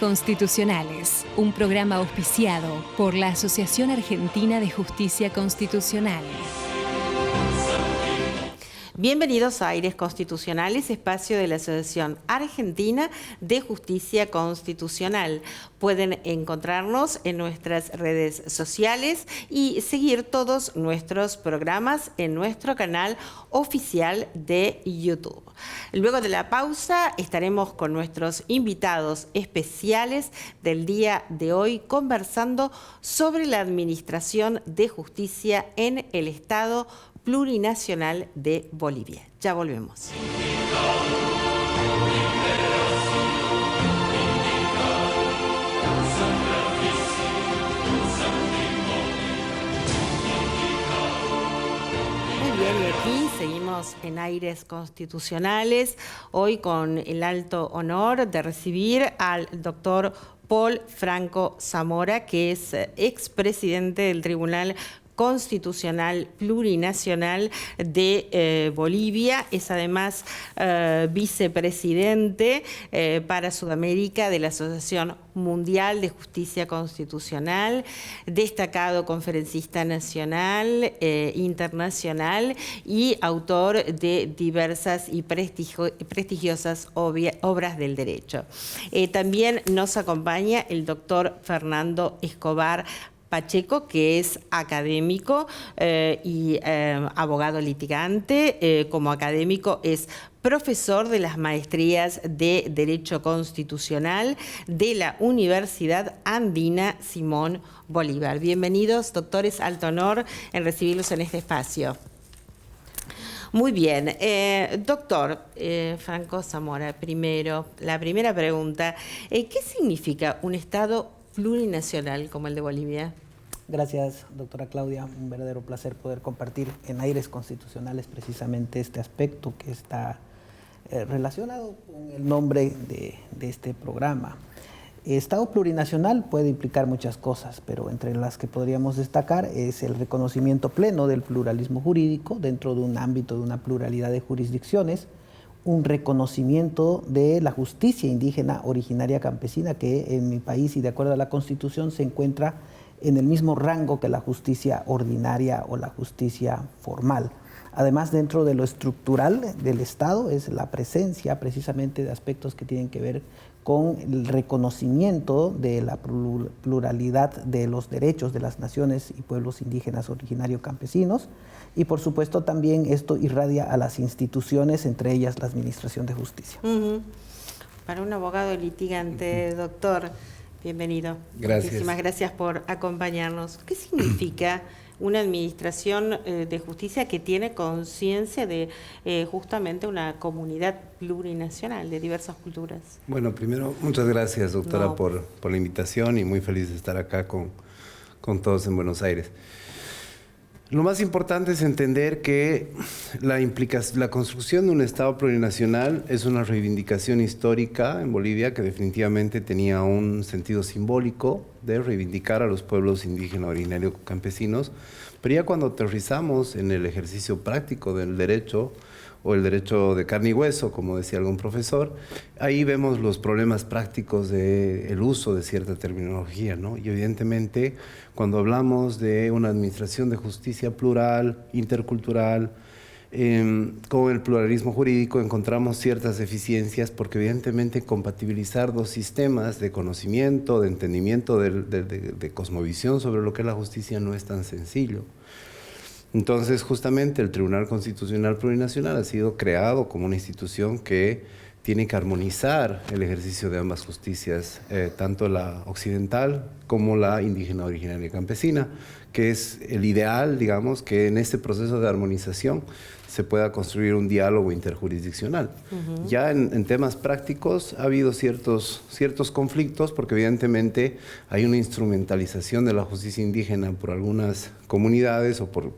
Constitucionales, un programa auspiciado por la Asociación Argentina de Justicia Constitucional. Bienvenidos a Aires Constitucionales, espacio de la Asociación Argentina de Justicia Constitucional. Pueden encontrarnos en nuestras redes sociales y seguir todos nuestros programas en nuestro canal oficial de YouTube. Luego de la pausa estaremos con nuestros invitados especiales del día de hoy conversando sobre la administración de justicia en el Estado Plurinacional de Bolivia. Ya volvemos. Muy bien, y aquí seguimos en Aires Constitucionales, hoy con el alto honor de recibir al doctor Paul Franco Zamora, que es expresidente del Tribunal Constitucional Plurinacional de Bolivia. Es además vicepresidente para Sudamérica de la Asociación Mundial de Justicia Constitucional, destacado conferencista nacional, internacional y autor de diversas y prestigiosas obras del derecho. También nos acompaña el doctor Fernando Escobar Pacheco, que es académico y abogado litigante. Como académico es profesor de las maestrías de Derecho Constitucional de la Universidad Andina Simón Bolívar. Bienvenidos, doctores, alto honor en recibirlos en este espacio. Muy bien, doctor Franco Zamora, la primera pregunta, ¿qué significa un Estado plurinacional como el de Bolivia? Gracias, doctora Claudia. Un verdadero placer poder compartir en Aires Constitucionales precisamente este aspecto que está relacionado con el nombre de este programa. Estado plurinacional puede implicar muchas cosas, pero entre las que podríamos destacar es el reconocimiento pleno del pluralismo jurídico dentro de un ámbito de una pluralidad de jurisdicciones, un reconocimiento de la justicia indígena originaria campesina que en mi país y de acuerdo a la Constitución se encuentra en el mismo rango que la justicia ordinaria o la justicia formal. Además, dentro de lo estructural del Estado es la presencia precisamente de aspectos que tienen que ver con el reconocimiento de la pluralidad de los derechos de las naciones y pueblos indígenas originarios campesinos, y por supuesto también esto irradia a las instituciones, entre ellas la Administración de Justicia. Para un abogado litigante, doctor, bienvenido. Gracias. Muchísimas gracias por acompañarnos. ¿Qué significa una administración de justicia que tiene conciencia de justamente una comunidad plurinacional de diversas culturas? Bueno, primero, muchas gracias, doctora, por la invitación y muy feliz de estar acá con todos en Buenos Aires. Lo más importante es entender que la construcción de un Estado plurinacional es una reivindicación histórica en Bolivia que definitivamente tenía un sentido simbólico de reivindicar a los pueblos indígenas originarios campesinos, pero ya cuando aterrizamos en el ejercicio práctico del derecho, o el derecho de carne y hueso, como decía algún profesor, ahí vemos los problemas prácticos del uso de cierta terminología, ¿no? Y evidentemente, cuando hablamos de una administración de justicia plural, intercultural, con el pluralismo jurídico encontramos ciertas deficiencias porque evidentemente compatibilizar dos sistemas de conocimiento, de entendimiento, de cosmovisión sobre lo que es la justicia no es tan sencillo. Entonces, justamente el Tribunal Constitucional Plurinacional ha sido creado como una institución que tiene que armonizar el ejercicio de ambas justicias, tanto la occidental como la indígena originaria campesina, que es el ideal, digamos, que en este proceso de armonización se pueda construir un diálogo interjurisdiccional. Ya en temas prácticos ha habido ciertos conflictos porque evidentemente hay una instrumentalización de la justicia indígena por algunas comunidades o por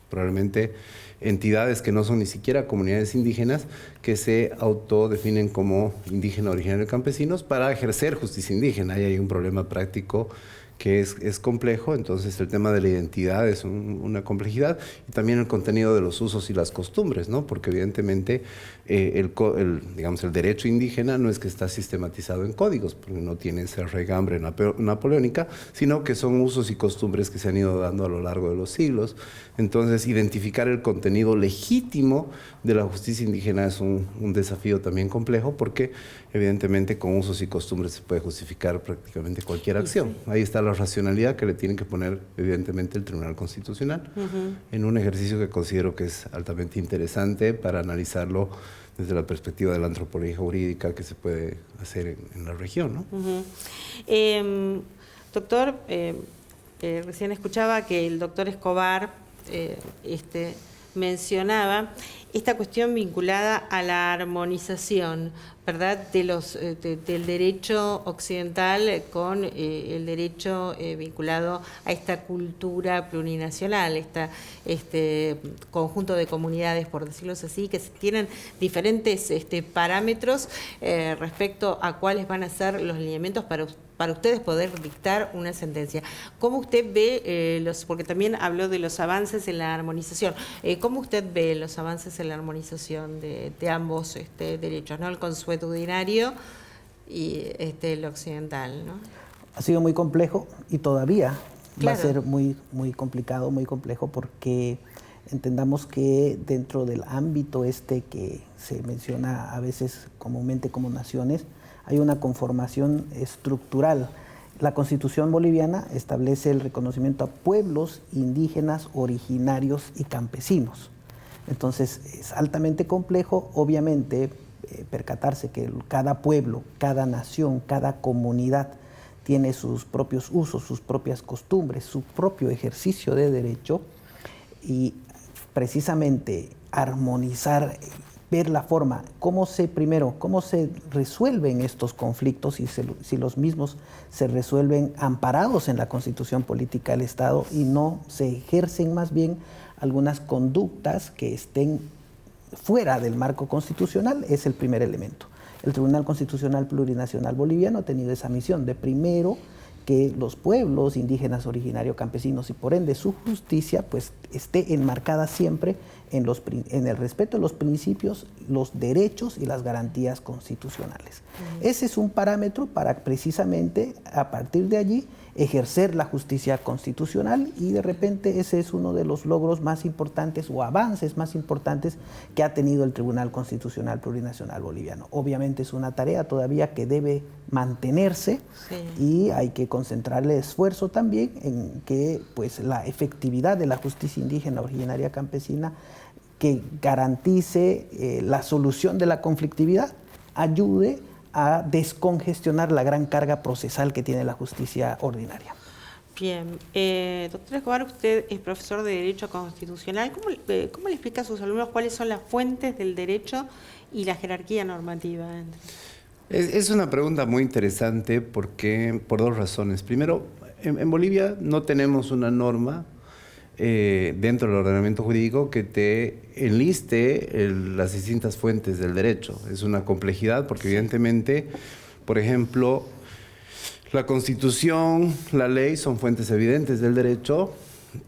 probablemente entidades que no son ni siquiera comunidades indígenas que se autodefinen como indígena originario campesinos para ejercer justicia indígena. Ahí hay un problema práctico que es complejo. Entonces el tema de la identidad es una complejidad, y también el contenido de los usos y las costumbres, ¿no? Porque evidentemente digamos, el derecho indígena no es que está sistematizado en códigos, porque no tiene esa regambre napoleónica, sino que son usos y costumbres que se han ido dando a lo largo de los siglos. Entonces, identificar el contenido legítimo de la justicia indígena es un desafío también complejo, porque evidentemente con usos y costumbres se puede justificar prácticamente cualquier acción. Ahí está la racionalidad que le tiene que poner evidentemente el Tribunal Constitucional, en un ejercicio que considero que es altamente interesante para analizarlo desde la perspectiva de la antropología jurídica que se puede hacer en la región, ¿no? Doctor, recién escuchaba que el doctor Escobar mencionaba esta cuestión vinculada a la armonización, ¿verdad?, del derecho occidental con el derecho vinculado a esta cultura plurinacional, este conjunto de comunidades, por decirlo así, que tienen diferentes parámetros respecto a cuáles van a ser los lineamientos para ustedes poder dictar una sentencia. ¿Cómo usted ve porque también habló de los avances en la armonización, cómo usted ve los avances en la armonización de ambos derechos, ¿no?, el consuetudinario y el occidental, ¿no? Ha sido muy complejo y todavía Claro. va a ser muy, muy complicado, muy complejo, porque entendamos que dentro del ámbito que se menciona a veces comúnmente como naciones, hay una conformación estructural. La Constitución boliviana establece el reconocimiento a pueblos indígenas, originarios y campesinos. Entonces es altamente complejo, obviamente, percatarse que cada pueblo, cada nación, cada comunidad tiene sus propios usos, sus propias costumbres, su propio ejercicio de derecho, y precisamente armonizar, ver la forma, cómo se resuelven estos conflictos y si los mismos se resuelven amparados en la Constitución Política del Estado y no se ejercen más bien algunas conductas que estén fuera del marco constitucional, es el primer elemento. El Tribunal Constitucional Plurinacional Boliviano ha tenido esa misión de primero que los pueblos indígenas, originarios, campesinos y por ende su justicia pues esté enmarcada siempre en el respeto de los principios, los derechos y las garantías constitucionales. Ese es un parámetro para precisamente a partir de allí ejercer la justicia constitucional, y de repente ese es uno de los logros más importantes o avances más importantes que ha tenido el Tribunal Constitucional Plurinacional Boliviano. Obviamente es una tarea todavía que debe mantenerse, sí, y hay que concentrarle esfuerzo también en que pues la efectividad de la justicia indígena, originaria, campesina, que garantice la solución de la conflictividad, ayude a descongestionar la gran carga procesal que tiene la justicia ordinaria. Bien. Doctor Escobar, usted es profesor de Derecho Constitucional. ¿Cómo le explica a sus alumnos cuáles son las fuentes del derecho y la jerarquía normativa? Es una pregunta muy interesante por dos razones. Primero, en Bolivia no tenemos una norma dentro del ordenamiento jurídico que te enliste las distintas fuentes del derecho. Es una complejidad porque evidentemente, por ejemplo, la Constitución, la ley son fuentes evidentes del derecho,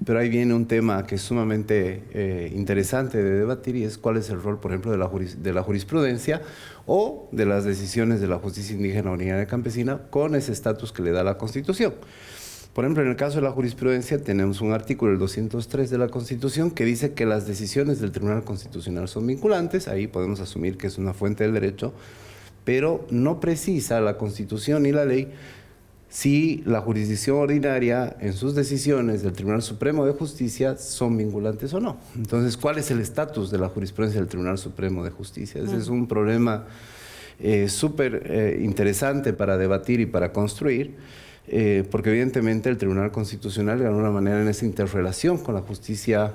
pero ahí viene un tema que es sumamente interesante de debatir, y es cuál es el rol, por ejemplo, de la jurisprudencia o de las decisiones de la justicia indígena, originaria y campesina con ese estatus que le da la Constitución. Por ejemplo, en el caso de la jurisprudencia tenemos un artículo, el 203 de la Constitución, que dice que las decisiones del Tribunal Constitucional son vinculantes. Ahí podemos asumir que es una fuente del derecho, pero no precisa la Constitución ni la ley si la jurisdicción ordinaria en sus decisiones del Tribunal Supremo de Justicia son vinculantes o no. Entonces, ¿cuál es el estatus de la jurisprudencia del Tribunal Supremo de Justicia? Ese es un problema súper interesante para debatir y para construir, porque evidentemente el Tribunal Constitucional de alguna manera en esa interrelación con la justicia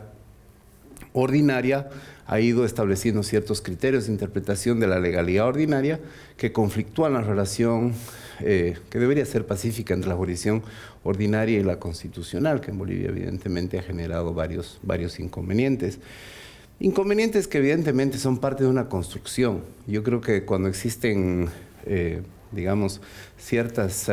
ordinaria ha ido estableciendo ciertos criterios de interpretación de la legalidad ordinaria que conflictúan la relación que debería ser pacífica entre la jurisdicción ordinaria y la constitucional, que en Bolivia evidentemente ha generado varios inconvenientes. Inconvenientes que evidentemente son parte de una construcción. Yo creo que cuando existen digamos, ciertas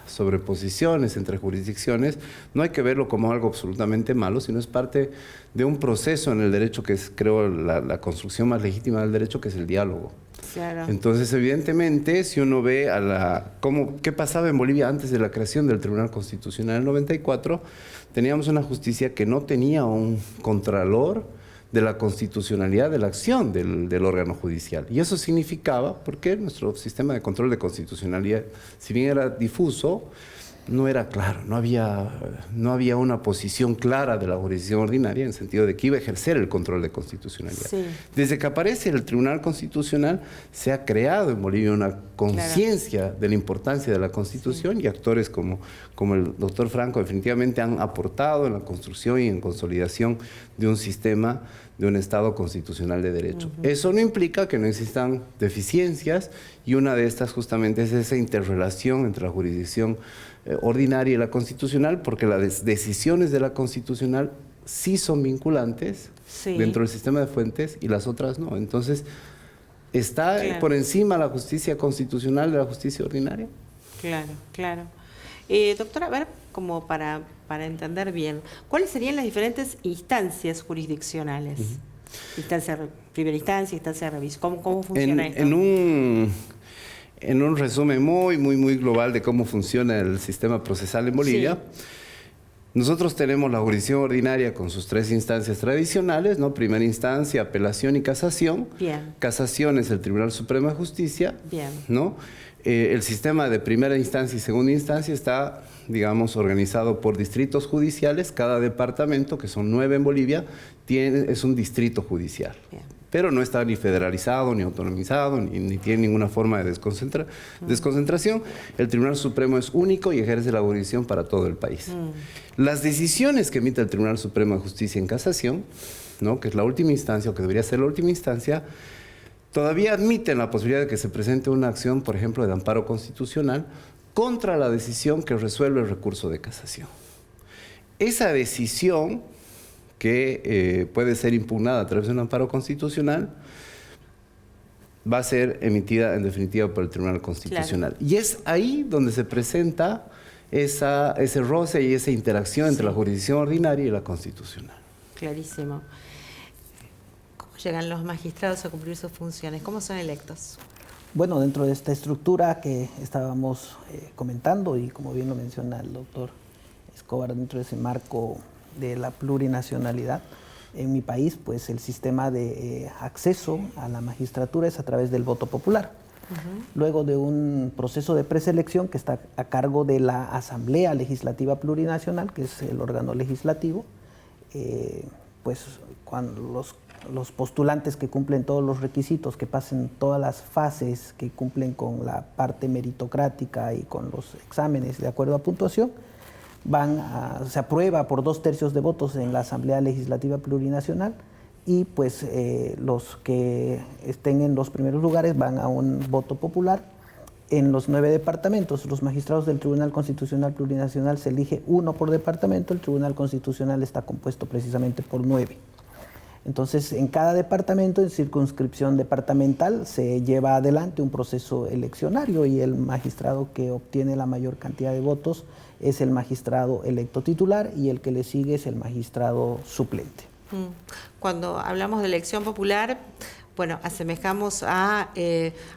sobreposiciones entre jurisdicciones, no hay que verlo como algo absolutamente malo, sino es parte de un proceso en el derecho que es, creo, la construcción más legítima del derecho, que es el diálogo. Claro. Entonces, evidentemente, si uno ve qué pasaba en Bolivia antes de la creación del Tribunal Constitucional en el 94, teníamos una justicia que no tenía un contralor de la constitucionalidad de la acción del órgano judicial. Y eso significaba, porque nuestro sistema de control de constitucionalidad, si bien era difuso, no era claro, no había una posición clara de la jurisdicción ordinaria en el sentido de que iba a ejercer el control de constitucionalidad. Sí. Desde que aparece el Tribunal Constitucional, se ha creado en Bolivia una conciencia de la importancia de la Constitución, y actores como el doctor Franco definitivamente han aportado en la construcción y en consolidación de un sistema, de un Estado constitucional de derecho. Eso no implica que no existan deficiencias, y una de estas justamente es esa interrelación entre la jurisdicción ordinaria y la constitucional, porque las decisiones de la constitucional sí son vinculantes dentro del sistema de fuentes y las otras no. Entonces, ¿está por encima la justicia constitucional de la justicia ordinaria? Claro. Doctora, a ver, como para entender bien, ¿cuáles serían las diferentes instancias jurisdiccionales? Primera instancia, instancia de revisión. ¿Cómo funciona esto? En un resumen muy global de cómo funciona el sistema procesal en Bolivia, nosotros tenemos la jurisdicción ordinaria con sus 3 instancias tradicionales, ¿no? Primera instancia, apelación y casación. Bien. Casación es el Tribunal Supremo de Justicia. Bien. ¿No? El sistema de primera instancia y segunda instancia está, digamos, organizado por distritos judiciales. Cada departamento, que son 9 en Bolivia, es un distrito judicial. Bien. Pero no está ni federalizado, ni autonomizado, ni tiene ninguna forma de desconcentración. El Tribunal Supremo es único y ejerce la jurisdicción para todo el país. Las decisiones que emite el Tribunal Supremo de Justicia en casación, ¿no? Que es la última instancia, o que debería ser la última instancia, todavía admiten la posibilidad de que se presente una acción, por ejemplo, de amparo constitucional contra la decisión que resuelve el recurso de casación. Esa decisión, que puede ser impugnada a través de un amparo constitucional, va a ser emitida en definitiva por el Tribunal Constitucional. Y es ahí donde se presenta ese roce y esa interacción entre la jurisdicción ordinaria y la constitucional. Clarísimo. ¿Cómo llegan los magistrados a cumplir sus funciones? ¿Cómo son electos? Bueno, dentro de esta estructura que estábamos comentando, y como bien lo menciona el doctor Escobar, dentro de ese marco de la plurinacionalidad, en mi país, pues el sistema de acceso a la magistratura es a través del voto popular. Luego de un proceso de preselección que está a cargo de la Asamblea Legislativa Plurinacional, que es el órgano legislativo, pues cuando los postulantes que cumplen todos los requisitos, que pasen todas las fases, que cumplen con la parte meritocrática y con los exámenes de acuerdo a puntuación, se aprueba por 2/3 de votos en la Asamblea Legislativa Plurinacional, y pues los que estén en los primeros lugares van a un voto popular. En los 9 departamentos, los magistrados del Tribunal Constitucional Plurinacional se elige 1 por departamento. El Tribunal Constitucional está compuesto precisamente por 9. Entonces, en cada departamento, en circunscripción departamental, se lleva adelante un proceso eleccionario, y el magistrado que obtiene la mayor cantidad de votos es el magistrado electo titular, y el que le sigue es el magistrado suplente. Cuando hablamos de elección popular, bueno, asemejamos a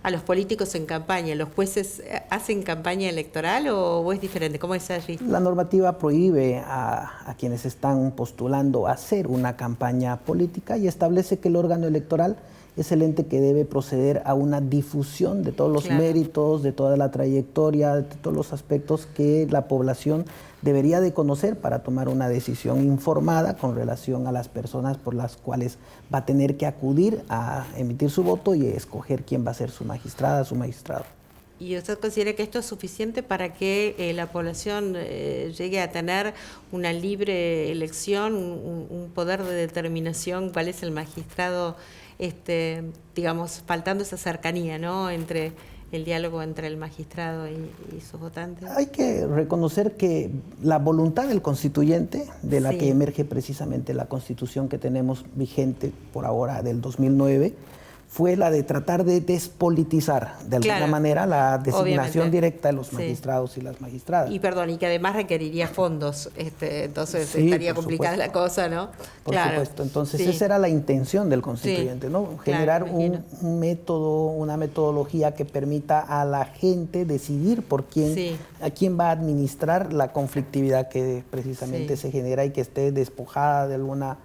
los políticos en campaña. ¿Los jueces hacen campaña electoral o es diferente? ¿Cómo es allí? La normativa prohíbe a quienes están postulando hacer una campaña política, y establece que el órgano electoral es el ente que debe proceder a una difusión de todos los méritos, de toda la trayectoria, de todos los aspectos que la población debería de conocer para tomar una decisión informada con relación a las personas por las cuales va a tener que acudir a emitir su voto y escoger quién va a ser su magistrada, su magistrado. ¿Y usted considera que esto es suficiente para que la población llegue a tener una libre elección, un poder de determinación cuál es el magistrado, digamos, faltando esa cercanía, ¿no?, entre el diálogo entre el magistrado y sus votantes? Hay que reconocer que la voluntad del constituyente, de la que emerge precisamente la Constitución que tenemos vigente por ahora del 2009, fue la de tratar de despolitizar de alguna manera la designación directa de los magistrados y las magistradas. Y perdón, y que además requeriría fondos, entonces sí, estaría complicada la cosa, ¿no? Por supuesto, entonces esa era la intención del constituyente, ¿no? Generar un método, una metodología que permita a la gente decidir por quién, a quién va a administrar la conflictividad que precisamente se genera y que esté despojada de alguna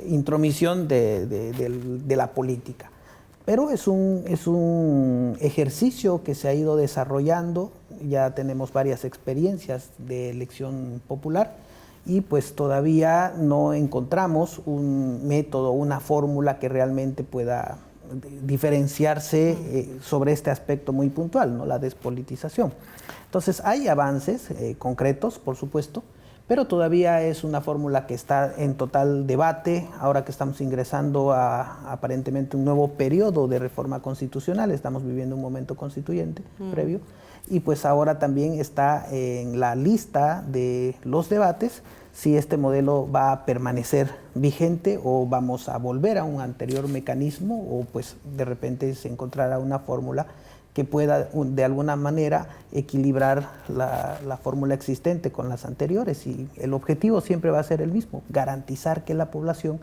intromisión de la política. Pero es un ejercicio que se ha ido desarrollando, ya tenemos varias experiencias de elección popular y pues todavía no encontramos un método, una fórmula que realmente pueda diferenciarse sobre este aspecto muy puntual, ¿no? La despolitización. Entonces hay avances concretos, por supuesto, pero todavía es una fórmula que está en total debate, ahora que estamos ingresando a aparentemente un nuevo periodo de reforma constitucional, estamos viviendo un momento constituyente previo, y pues ahora también está en la lista de los debates si este modelo va a permanecer vigente o vamos a volver a un anterior mecanismo o pues de repente se encontrará una fórmula que pueda de alguna manera equilibrar la fórmula existente con las anteriores, y el objetivo siempre va a ser el mismo, garantizar que la población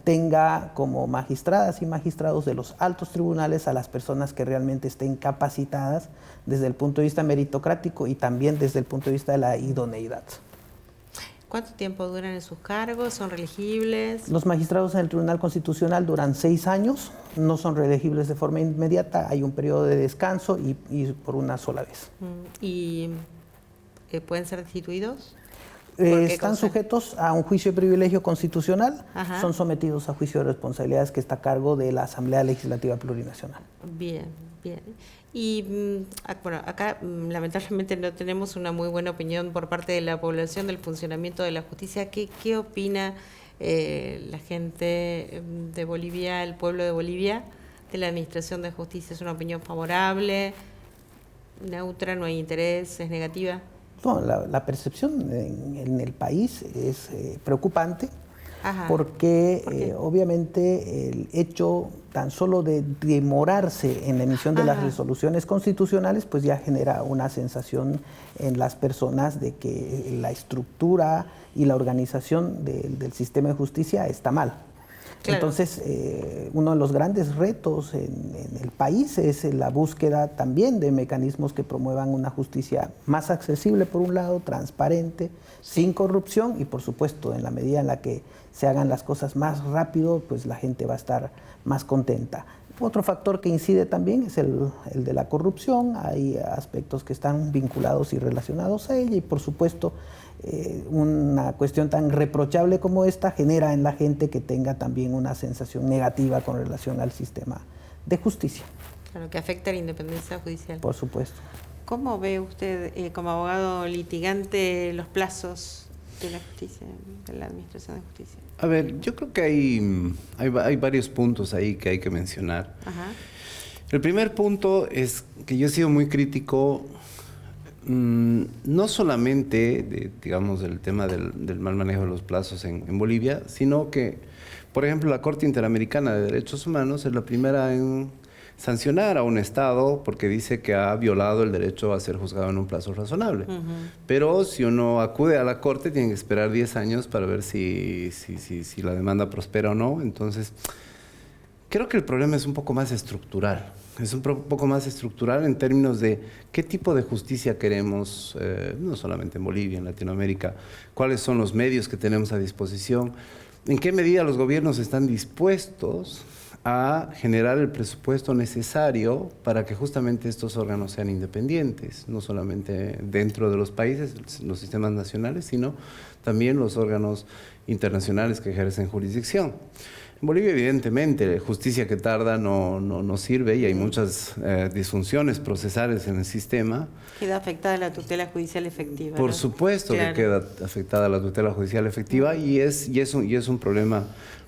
tenga como magistradas y magistrados de los altos tribunales a las personas que realmente estén capacitadas desde el punto de vista meritocrático y también desde el punto de vista de la idoneidad. ¿Cuánto tiempo duran en sus cargos? ¿Son reelegibles? Los magistrados en el Tribunal Constitucional duran 6 años, no son reelegibles de forma inmediata, hay un periodo de descanso y por una sola vez. ¿Y pueden ser destituidos? Están sujetos a un juicio de privilegio constitucional, son sometidos a juicio de responsabilidades que está a cargo de la Asamblea Legislativa Plurinacional. Bien, bien. Y bueno, acá lamentablemente no tenemos una muy buena opinión por parte de la población del funcionamiento de la justicia. ¿Qué opina la gente de Bolivia, el pueblo de Bolivia, de la administración de justicia? ¿Es una opinión favorable, neutra, no hay interés, es negativa? No, la percepción en el país es preocupante. Porque obviamente el hecho tan solo de demorarse en la emisión de las resoluciones constitucionales pues ya genera una sensación en las personas de que la estructura y la organización del sistema de justicia está mal. Claro. Entonces, uno de los grandes retos en el país es la búsqueda también de mecanismos que promuevan una justicia más accesible, por un lado, transparente, sin corrupción y, por supuesto, en la medida en la que se hagan las cosas más rápido, pues la gente va a estar más contenta. Otro factor que incide también es el de la corrupción. Hay aspectos que están vinculados y relacionados a ella y, por supuesto, una cuestión tan reprochable como esta genera en la gente que tenga también una sensación negativa con relación al sistema de justicia. Claro, que afecta a la independencia judicial. Por supuesto. ¿Cómo ve usted, como abogado litigante, los plazos de la justicia, de la administración de justicia? A ver, yo creo que hay varios puntos ahí que hay que mencionar. El primer punto es que yo he sido muy crítico no solamente, digamos, del tema del mal manejo de los plazos en Bolivia, sino que, por ejemplo, la Corte Interamericana de Derechos Humanos es la primera en sancionar a un Estado porque dice que ha violado el derecho a ser juzgado en un plazo razonable. Pero si uno acude a la Corte, tiene que esperar 10 años para ver si la demanda prospera o no. Entonces, creo que el problema es un poco más estructural. Es un poco más estructural en términos de qué tipo de justicia queremos, no solamente en Bolivia, en Latinoamérica, cuáles son los medios que tenemos a disposición, en qué medida los gobiernos están dispuestos a generar el presupuesto necesario para que justamente estos órganos sean independientes, no solamente dentro de los países, los sistemas nacionales, sino también los órganos internacionales que ejercen jurisdicción. En Bolivia, evidentemente, justicia que tarda no sirve y hay muchas disfunciones procesales en el sistema. Queda afectada la tutela judicial efectiva. Por supuesto que queda afectada la tutela judicial efectiva y es un problema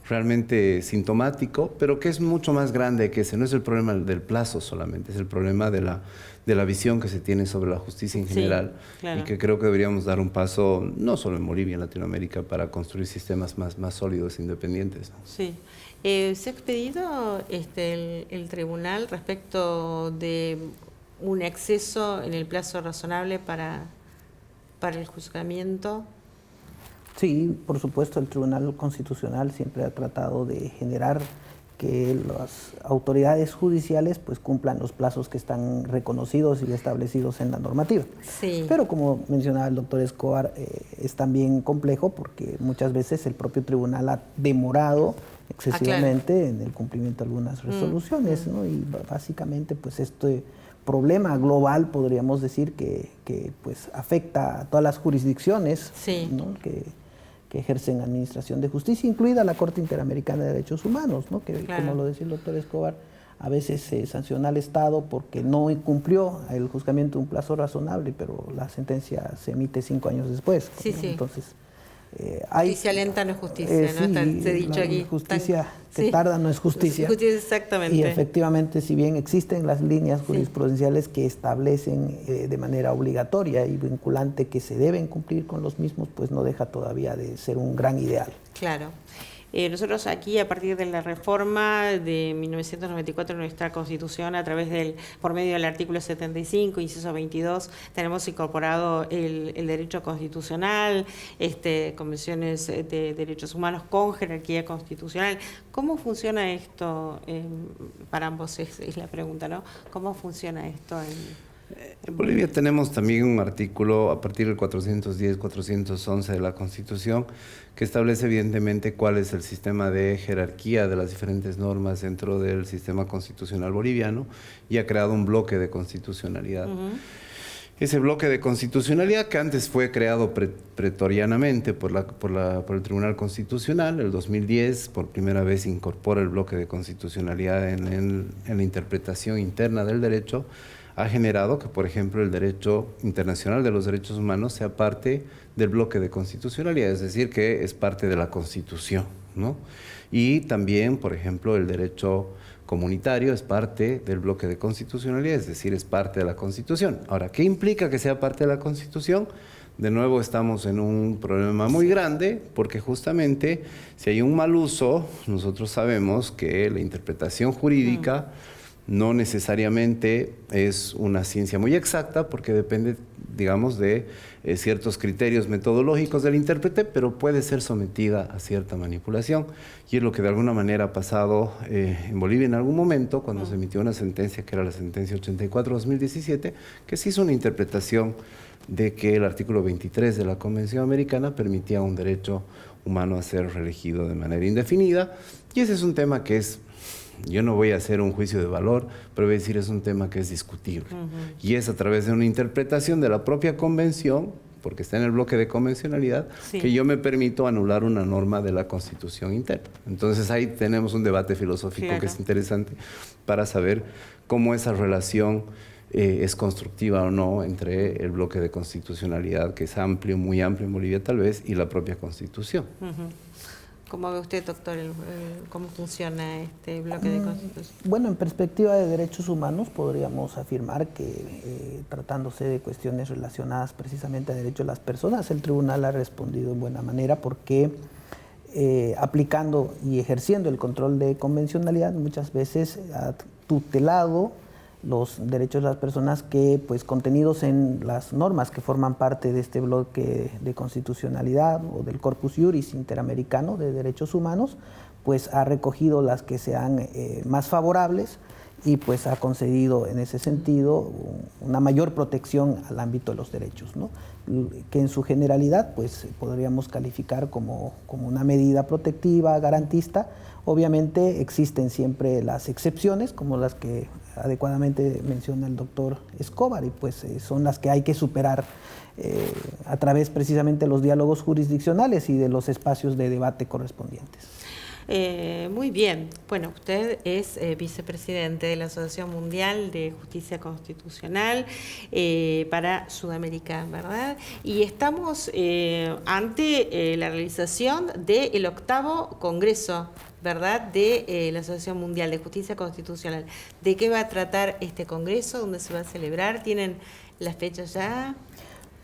realmente sintomático, pero que es mucho más grande que ese. No es el problema del plazo solamente, es el problema de la visión que se tiene sobre la justicia en general, y que creo que deberíamos dar un paso, no solo en Bolivia, en Latinoamérica, para construir sistemas más sólidos e independientes, ¿no? Sí. ¿Se ha expedido el tribunal respecto de un exceso en el plazo razonable para el juzgamiento? Sí, por supuesto, el Tribunal Constitucional siempre ha tratado de generar que las autoridades judiciales pues cumplan los plazos que están reconocidos y establecidos en la normativa. Sí. Pero como mencionaba el doctor Escobar, es también complejo porque muchas veces el propio tribunal ha demorado excesivamente en el cumplimiento de algunas resoluciones, ¿no? Y básicamente pues este problema global podríamos decir que pues afecta a todas las jurisdicciones, sí, ¿no? que ejercen administración de justicia, incluida la Corte Interamericana de Derechos Humanos, ¿no? Que claro, como lo decía el doctor Escobar, a veces se sanciona al Estado porque no cumplió el juzgamiento de un plazo razonable, pero la sentencia se emite 5 años después. Sí, ¿no? sí. Entonces, justicia lenta no es justicia, ¿no? Sí, se ha dicho aquí. Justicia que tarda no es justicia. Exactamente. Y efectivamente, si bien existen las líneas jurisprudenciales que establecen de manera obligatoria y vinculante que se deben cumplir con los mismos, pues no deja todavía de ser un gran ideal. Claro. Nosotros aquí, a partir de la reforma de 1994 de nuestra Constitución, por medio del artículo 75, inciso 22, tenemos incorporado el derecho constitucional, convenciones de derechos humanos con jerarquía constitucional. ¿Cómo funciona esto? Para ambos es la pregunta, ¿no? ¿Cómo funciona esto en Bolivia? Tenemos también un artículo a partir del 410, 411 de la Constitución que establece evidentemente cuál es el sistema de jerarquía de las diferentes normas dentro del sistema constitucional boliviano y ha creado un bloque de constitucionalidad. Ese bloque de constitucionalidad que antes fue creado pretorianamente por el Tribunal Constitucional, el 2010 por primera vez incorpora el bloque de constitucionalidad en la interpretación interna del derecho, ha generado que, por ejemplo, el derecho internacional de los derechos humanos sea parte del bloque de constitucionalidad, es decir, que es parte de la Constitución, ¿no? Y también, por ejemplo, el derecho comunitario es parte del bloque de constitucionalidad, es decir, es parte de la Constitución. Ahora, ¿qué implica que sea parte de la Constitución? De nuevo estamos en un problema muy grande porque justamente si hay un mal uso, nosotros sabemos que la interpretación jurídica no necesariamente es una ciencia muy exacta porque depende, digamos, de ciertos criterios metodológicos del intérprete, pero puede ser sometida a cierta manipulación. Y es lo que de alguna manera ha pasado en Bolivia en algún momento, cuando se emitió una sentencia, que era la sentencia 84-2017, que se hizo una interpretación de que el artículo 23 de la Convención Americana permitía un derecho humano a ser reelegido de manera indefinida. Y ese es un tema que es... Yo no voy a hacer un juicio de valor, pero voy a decir es un tema que es discutible. Y es a través de una interpretación de la propia convención, porque está en el bloque de convencionalidad, que yo me permito anular una norma de la Constitución interna. Entonces ahí tenemos un debate filosófico que es interesante para saber cómo esa relación es constructiva o no entre el bloque de constitucionalidad, que es amplio, muy amplio en Bolivia tal vez, y la propia Constitución. ¿Cómo ve usted, doctor, cómo funciona este bloque de constitución? Bueno, en perspectiva de derechos humanos podríamos afirmar que tratándose de cuestiones relacionadas precisamente a derechos de las personas, el tribunal ha respondido en buena manera porque aplicando y ejerciendo el control de convencionalidad muchas veces ha tutelado los derechos de las personas que, pues, contenidos en las normas que forman parte de este bloque de constitucionalidad o del Corpus Juris Interamericano de Derechos Humanos, pues ha recogido las que sean más favorables y pues ha concedido en ese sentido una mayor protección al ámbito de los derechos, ¿no? Que en su generalidad pues podríamos calificar como una medida protectiva, garantista. Obviamente existen siempre las excepciones, como las que adecuadamente menciona el doctor Escobar, y pues son las que hay que superar a través precisamente de los diálogos jurisdiccionales y de los espacios de debate correspondientes. Muy bien. Bueno, usted es vicepresidente de la Asociación Mundial de Justicia Constitucional para Sudamérica, ¿verdad? Y estamos ante la realización del 8º Congreso, ¿verdad?, de la Asociación Mundial de Justicia Constitucional. ¿De qué va a tratar este congreso? ¿Dónde se va a celebrar? ¿Tienen las fechas ya?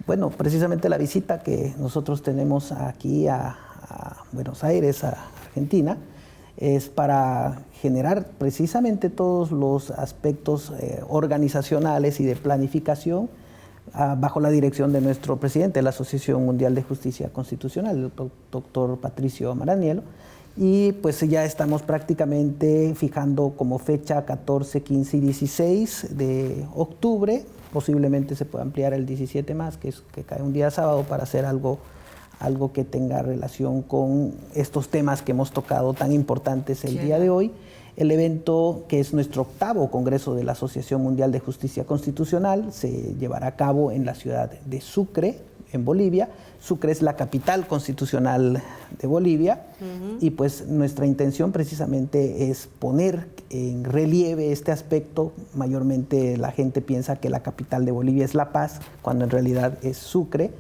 Bueno, precisamente la visita que nosotros tenemos aquí a Buenos Aires, a Argentina, es para generar precisamente todos los aspectos organizacionales y de planificación bajo la dirección de nuestro presidente de la Asociación Mundial de Justicia Constitucional, el doctor Patricio Maranielo, y pues ya estamos prácticamente fijando como fecha 14, 15 y 16 de octubre, posiblemente se pueda ampliar el 17 más, que cae un día sábado, para hacer algo que tenga relación con estos temas que hemos tocado tan importantes el día de hoy. El evento, que es nuestro 8º Congreso de la Asociación Mundial de Justicia Constitucional, se llevará a cabo en la ciudad de Sucre, en Bolivia. Sucre es la capital constitucional de Bolivia, y pues nuestra intención precisamente es poner en relieve este aspecto. Mayormente la gente piensa que la capital de Bolivia es La Paz, cuando en realidad es Sucre,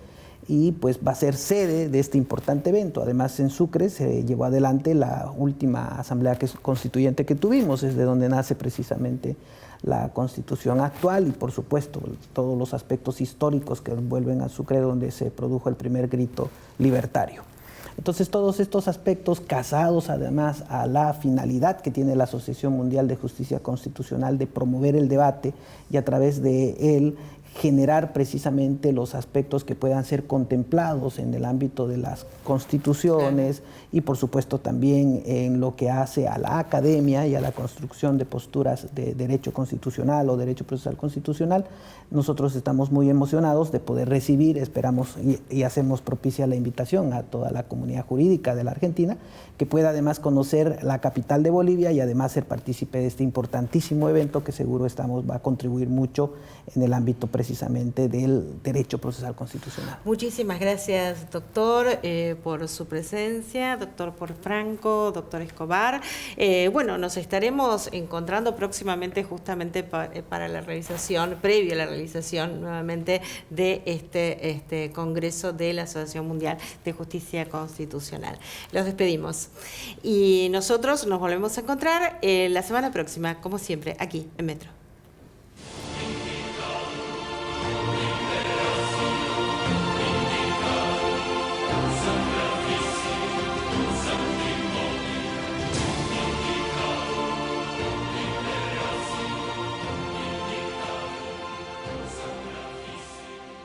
y pues va a ser sede de este importante evento. Además, en Sucre se llevó adelante la última asamblea constituyente que tuvimos, es de donde nace precisamente la constitución actual, y por supuesto todos los aspectos históricos que envuelven a Sucre, donde se produjo el primer grito libertario. Entonces, todos estos aspectos, casados además a la finalidad que tiene la Asociación Mundial de Justicia Constitucional de promover el debate y a través de él generar precisamente los aspectos que puedan ser contemplados en el ámbito de las constituciones, y por supuesto también en lo que hace a la academia y a la construcción de posturas de derecho constitucional o derecho procesal constitucional. Nosotros estamos muy emocionados de poder recibir, esperamos y hacemos propicia la invitación a toda la comunidad jurídica de la Argentina, que pueda además conocer la capital de Bolivia y además ser partícipe de este importantísimo evento que seguro va a contribuir mucho en el ámbito precisamente del derecho procesal constitucional. Muchísimas gracias, doctor, por su presencia, doctor Porfranco, doctor Escobar. Bueno, nos estaremos encontrando próximamente justamente para la realización, previo a la realización nuevamente de este Congreso de la Asociación Mundial de Justicia Constitucional. Los despedimos y nosotros nos volvemos a encontrar la semana próxima, como siempre, aquí en Metro.